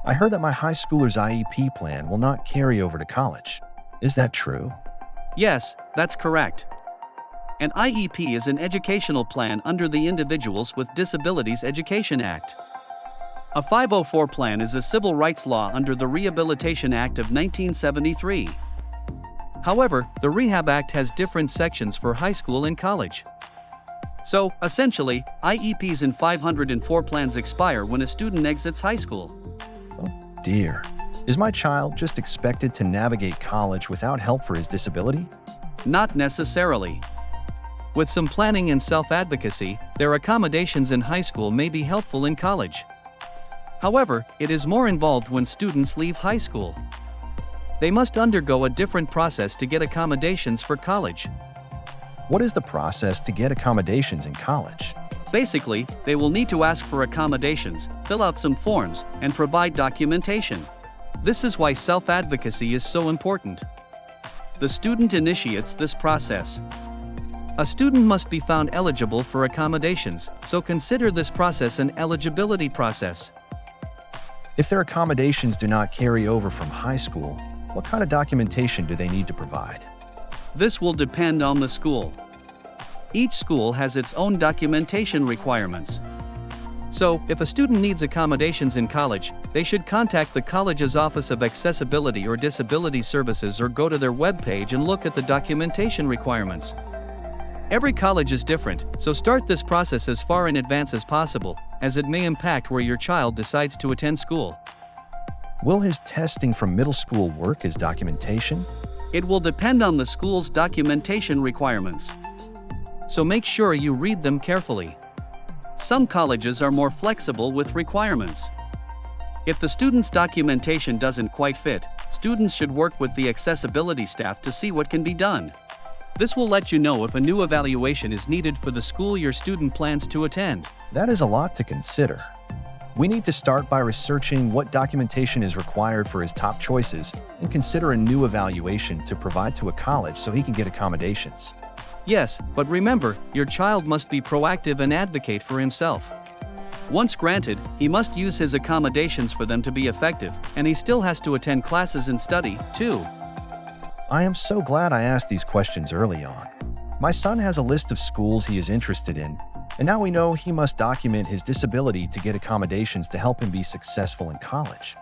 I heard that my high schooler's IEP plan will not carry over to college. Is that true? Yes, that's correct. An IEP is an educational plan under the Individuals with Disabilities Education Act. A 504 plan is a civil rights law under the Rehabilitation Act of 1973. However, the Rehab Act has different sections for high school and college. So, essentially, IEPs and 504 plans expire when a student exits high school. Oh dear. Is my child just expected to navigate college without help for his disability? Not necessarily. With some planning and self-advocacy, their accommodations in high school may be helpful in college. However, it is more involved when students leave high school. They must undergo a different process to get accommodations for college. What is the process to get accommodations in college? Basically, they will need to ask for accommodations, fill out some forms, and provide documentation. This is why self-advocacy is so important. The student initiates this process. A student must be found eligible for accommodations, so consider this process an eligibility process. If their accommodations do not carry over from high school, what kind of documentation do they need to provide? This will depend on the school. Each school has its own documentation requirements. So, if a student needs accommodations in college, they should contact the college's Office of Accessibility or Disability Services or go to their webpage and look at the documentation requirements. Every college is different, so start this process as far in advance as possible, as it may impact where your child decides to attend school. Will his testing from middle school work as documentation? It will depend on the school's documentation requirements. So make sure you read them carefully. Some colleges are more flexible with requirements. If the student's documentation doesn't quite fit, students should work with the accessibility staff to see what can be done. This will let you know if a new evaluation is needed for the school your student plans to attend. That is a lot to consider. We need to start by researching what documentation is required for his top choices and consider a new evaluation to provide to a college so he can get accommodations. Yes, but remember, your child must be proactive and advocate for himself. Once granted, he must use his accommodations for them to be effective, and he still has to attend classes and study, too. I am so glad I asked these questions early on. My son has a list of schools he is interested in, and now we know he must document his disability to get accommodations to help him be successful in college.